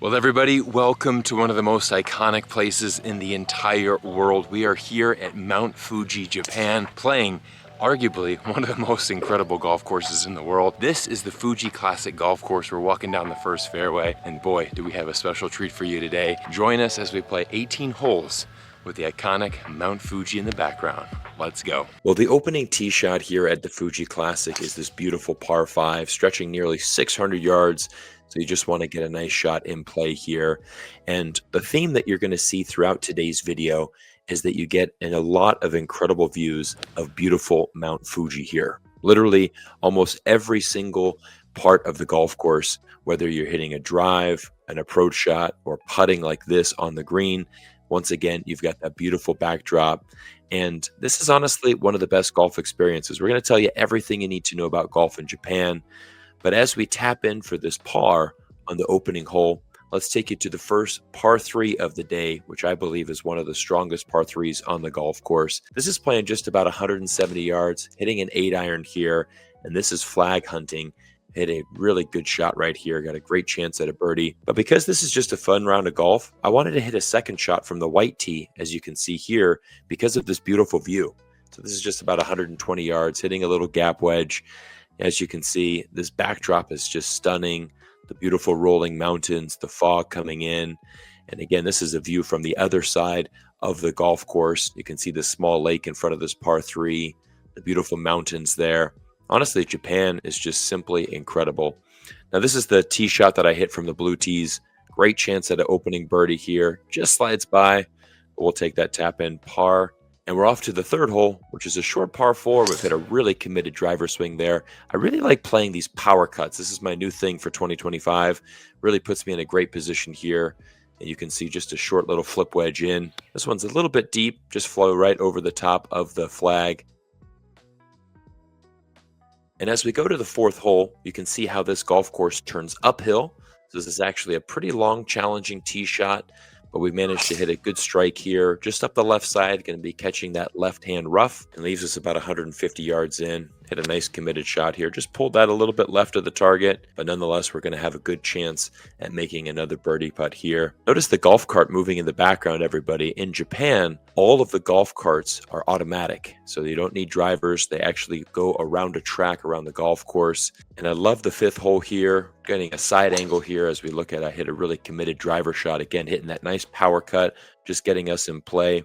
Well, everybody, welcome to one of the most iconic places in the entire world. We are here at Mount Fuji, Japan, playing arguably one of the most incredible golf courses in the world. This is the Fuji Classic Golf Course. We're walking down the first fairway, and boy, do we have a special treat for you today. Join us as we play 18 holes with the iconic Mount Fuji in the background. Let's go. Well, the opening tee shot here at the Fuji Classic is this beautiful par 5, stretching nearly 600 yards. So you just want to get a nice shot in play here. And the theme that you're going to see throughout today's video is that you get a lot of incredible views of beautiful Mount Fuji here. Literally almost every single part of the golf course, whether you're hitting a drive, an approach shot, or putting like this on the green, once again, you've got that beautiful backdrop. And this is honestly one of the best golf experiences. We're going to tell you everything you need to know about golf in Japan. But as we tap in for this par on the opening hole, let's take you to the first par 3 of the day, which I believe is one of the strongest par 3s on the golf course. This is playing just about 170 yards, hitting an 8-iron here, and this is flag hunting. Hit a really good shot right here, got a great chance at a birdie. But because this is just a fun round of golf, I wanted to hit a second shot from the white tee, as you can see here, because of this beautiful view. So this is just about 120 yards, hitting a little gap wedge. As you can see, this backdrop is just stunning. The beautiful rolling mountains, the fog coming in. And again, this is a view from the other side of the golf course. You can see the small lake in front of this par 3, the beautiful mountains there. Honestly, Japan is just simply incredible. Now, this is the tee shot that I hit from the blue tees. Great chance at an opening birdie here. Just slides by. But we'll take that tap in par. And we're off to the third hole, which is a short par 4. We've hit a really committed driver swing there. I really like playing these power cuts. This is my new thing for 2025. Really puts me in a great position here. And you can see just a short little flip wedge in. This one's a little bit deep, just flow right over the top of the flag. And as we go to the fourth hole, you can see how this golf course turns uphill. So this is actually a pretty long, challenging tee shot. But we managed to hit a good strike here, just up the left side, going to be catching that left-hand rough, and leaves us about 150 yards in. Hit a nice committed shot here, just pulled that a little bit left of the target, but nonetheless, we're going to have a good chance at making another birdie putt here. Notice the golf cart moving in the background, everybody. In Japan, all of the golf carts are automatic, so you don't need drivers. They actually go around a track around the golf course. And I love the fifth hole here, getting a side angle here as we look at. I hit a really committed driver shot, again, hitting that nice power cut, just getting us in play.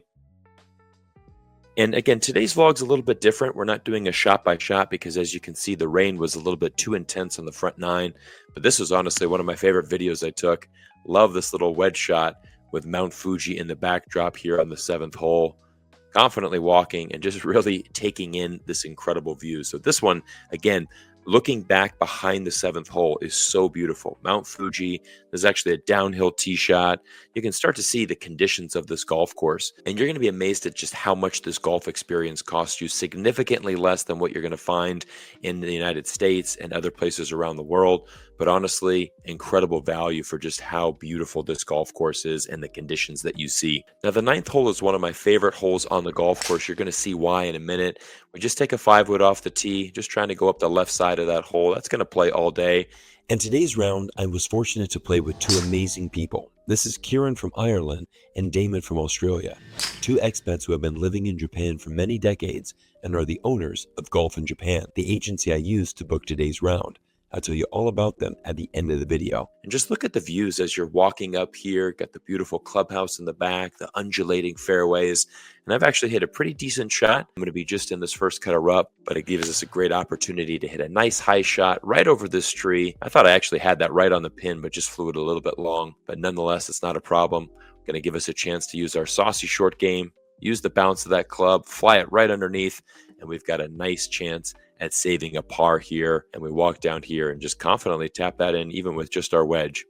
And again, today's vlog's a little bit different. We're not doing a shot by shot because, as you can see, the rain was a little bit too intense on the front 9. But this was honestly one of my favorite videos I took. Love this little wedge shot with Mount Fuji in the backdrop here on the 7th hole. Confidently walking and just really taking in this incredible view. So this one, again, looking back behind the 7th hole is so beautiful. Mount Fuji, there's actually a downhill tee shot. You can start to see the conditions of this golf course, and you're going to be amazed at just how much this golf experience costs you, significantly less than what you're going to find in the United States and other places around the world. But honestly, incredible value for just how beautiful this golf course is and the conditions that you see. Now, the 9th hole is one of my favorite holes on the golf course. You're going to see why in a minute. We just take a 5-wood off the tee, just trying to go up the left side of that hole. That's going to play all day. And today's round, I was fortunate to play with 2 amazing people. This is Kieran from Ireland and Damon from Australia, 2 expats who have been living in Japan for many decades and are the owners of Golf in Japan, the agency I used to book today's round. I'll tell you all about them at the end of the video. And just look at the views as you're walking up here. Got the beautiful clubhouse in the back, the undulating fairways. And I've actually hit a pretty decent shot. I'm going to be just in this first cut of rough, but it gives us a great opportunity to hit a nice high shot right over this tree. I thought I actually had that right on the pin, but just flew it a little bit long. But nonetheless, it's not a problem. Going to give us a chance to use our saucy short game, use the bounce of that club, fly it right underneath, and we've got a nice chance at saving a par here. And we walk down here and just confidently tap that in, even with just our wedge.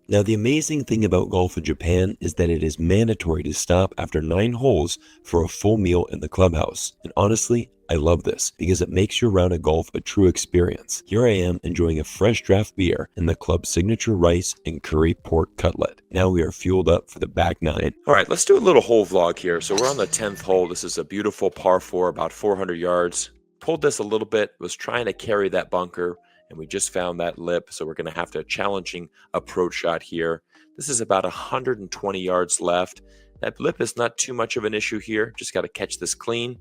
Now, the amazing thing about Golf in Japan is that it is mandatory to stop after 9 holes for a full meal in the clubhouse. And honestly, I love this because it makes your round of golf a true experience. Here I am enjoying a fresh draft beer and the club's signature rice and curry pork cutlet. Now we are fueled up for the back 9. All right, let's do a little hole vlog here. So we're on the 10th hole. This is a beautiful par 4, about 400 yards. Pulled this a little bit, was trying to carry that bunker. and we just found that lip, so we're going to have to challenging approach shot here. This is about 120 yards left. That lip is not too much of an issue here. Just got to catch this clean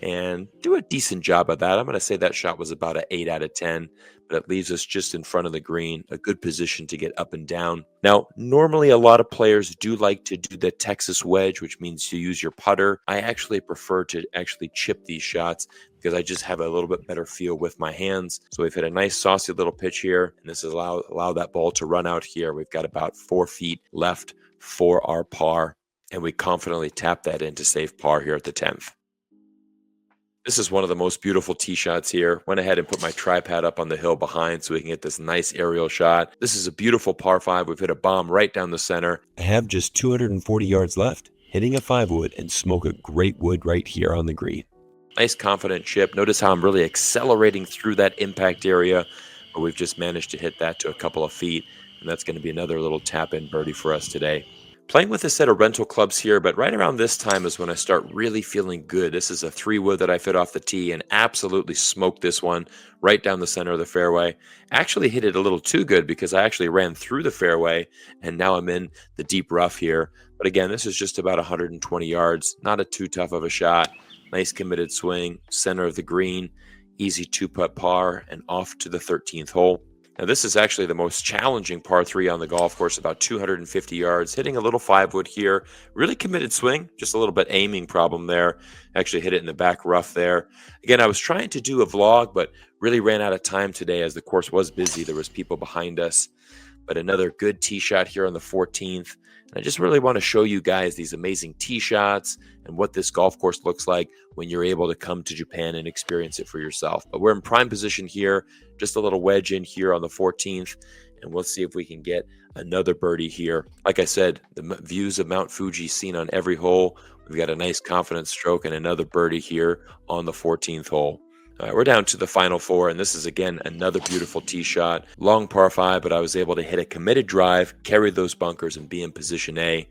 and do a decent job of that. I'm going to say that shot was about an 8 out of 10, but it leaves us just in front of the green, a good position to get up and down. Now, normally a lot of players do like to do the Texas wedge, which means you use your putter. I actually prefer to actually chip these shots because I just have a little bit better feel with my hands. So we've hit a nice saucy little pitch here, and this is allow that ball to run out here. We've got about 4 feet left for our par, and we confidently tap that in to save par here at the 10th. This is one of the most beautiful tee shots here. Went ahead and put my tripod up on the hill behind so we can get this nice aerial shot. This is a beautiful par 5. We've hit a bomb right down the center. I have just 240 yards left, hitting a 5-wood and smoke a great wood right here on the green. Nice confident chip. Notice how I'm really accelerating through that impact area, but we've just managed to hit that to a couple of feet, and that's going to be another little tap-in birdie for us today. Playing with a set of rental clubs here, but right around this time is when I start really feeling good. This is a 3-wood that I fit off the tee and absolutely smoked this one right down the center of the fairway. Actually hit it a little too good because I actually ran through the fairway, and now I'm in the deep rough here. But again, this is just about 120 yards, not a too tough of a shot. Nice committed swing, center of the green, easy 2-putt par, and off to the 13th hole. Now, this is actually the most challenging par 3 on the golf course, about 250 yards, hitting a little 5-wood here. Really committed swing, just a little bit aiming problem there. Actually hit it in the back rough there. Again, I was trying to do a vlog, but really ran out of time today as the course was busy. There was people behind us. But another good tee shot here on the 14th. And I just really want to show you guys these amazing tee shots and what this golf course looks like when you're able to come to Japan and experience it for yourself. But we're in prime position here, just a little wedge in here on the 14th, and we'll see if we can get another birdie here. Like I said, the views of Mount Fuji seen on every hole. We've got a nice confident stroke and another birdie here on the 14th hole. All right, we're down to the final 4, and this is, again, another beautiful tee shot. Long par 5, but I was able to hit a committed drive, carry those bunkers, and be in position A.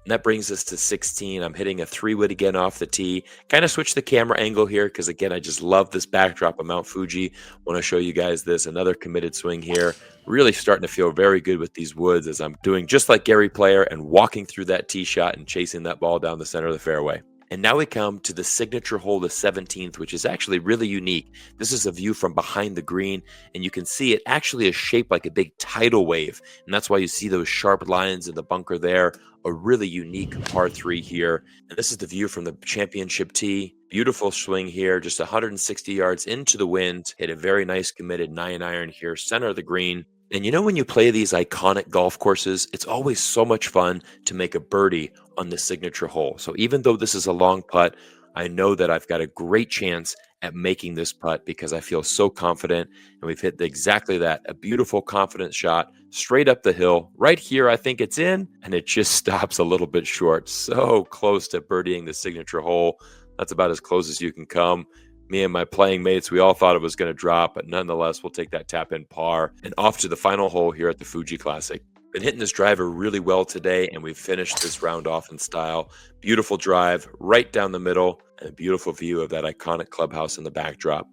And that brings us to 16. I'm hitting a 3-wood again off the tee. Kind of switch the camera angle here because, again, I just love this backdrop of Mount Fuji. Want to show you guys this. Another committed swing here. Really starting to feel very good with these woods as I'm doing just like Gary Player and walking through that tee shot and chasing that ball down the center of the fairway. And now we come to the signature hole, the 17th, which is actually really unique. This is a view from behind the green, and you can see it actually is shaped like a big tidal wave. And that's why you see those sharp lines in the bunker there. A really unique par 3 here. And this is the view from the championship tee. Beautiful swing here, just 160 yards into the wind. Hit a very nice committed 9-iron here, center of the green. And you know, when you play these iconic golf courses, it's always so much fun to make a birdie on the signature hole. So even though this is a long putt, I know that I've got a great chance at making this putt because I feel so confident. And we've hit exactly that, a beautiful confident shot straight up the hill. Right here, I think it's in, and it just stops a little bit short. So close to birdieing the signature hole. That's about as close as you can come. Me and my playing mates, we all thought it was going to drop, but nonetheless, we'll take that tap-in par and off to the final hole here at the Fuji Classic. Been hitting this driver really well today, and we've finished this round off in style. Beautiful drive right down the middle, and a beautiful view of that iconic clubhouse in the backdrop.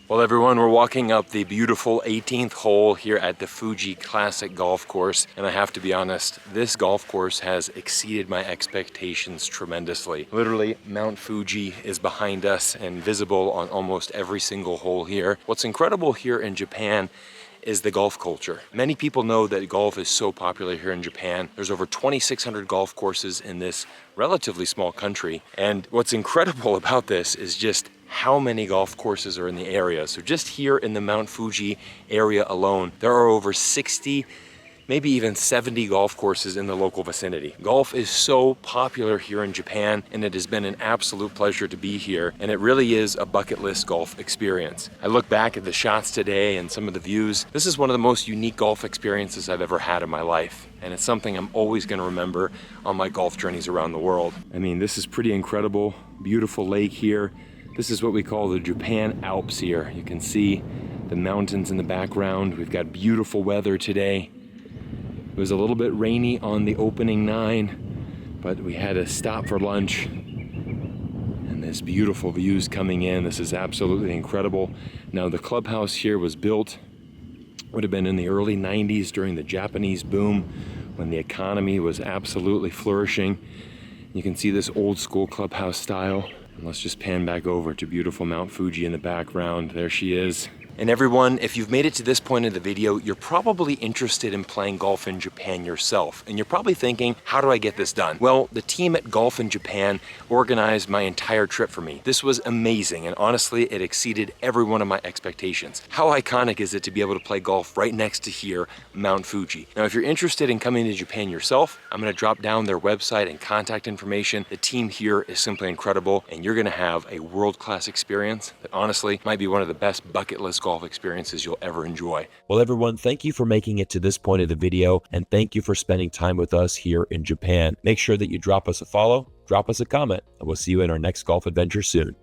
Well, everyone, we're walking up the beautiful 18th hole here at the Fuji Classic Golf Course, and I have to be honest, this golf course has exceeded my expectations tremendously. Literally, Mount Fuji is behind us and visible on almost every single hole here. What's incredible here in Japan is the golf culture. Many people know that golf is so popular here in Japan. There's over 2,600 golf courses in this relatively small country, and what's incredible about this is just how many golf courses are in the area. So just here in the Mount Fuji area alone, there are over 60, maybe even 70 golf courses in the local vicinity. Golf is so popular here in Japan, and it has been an absolute pleasure to be here, and it really is a bucket list golf experience. I look back at the shots today and some of the views. This is one of the most unique golf experiences I've ever had in my life, and it's something I'm always going to remember on my golf journeys around the world. I mean, this is pretty incredible. Beautiful lake here. This is what we call the Japan Alps here. You can see the mountains in the background. We've got beautiful weather today. It was a little bit rainy on the opening 9, but we had to stop for lunch. And This beautiful views coming in. This is absolutely incredible. Now the clubhouse here was built, would have been in the early 90s during the Japanese boom when the economy was absolutely flourishing. You can see this old school clubhouse style. And let's just pan back over to beautiful Mount Fuji in the background. There she is. And everyone, if you've made it to this point in the video, you're probably interested in playing golf in Japan yourself. And you're probably thinking, how do I get this done? Well, the team at Golf in Japan organized my entire trip for me. This was amazing, and honestly, it exceeded every one of my expectations. How iconic is it to be able to play golf right next to here, Mount Fuji? Now, if you're interested in coming to Japan yourself, I'm gonna drop down their website and contact information. The team here is simply incredible, and you're gonna have a world-class experience that honestly might be one of the best bucket list golf experiences you'll ever enjoy. Well, everyone, thank you for making it to this point of the video, and thank you for spending time with us here in Japan. Make sure that you drop us a follow, drop us a comment, and we'll see you in our next golf adventure soon.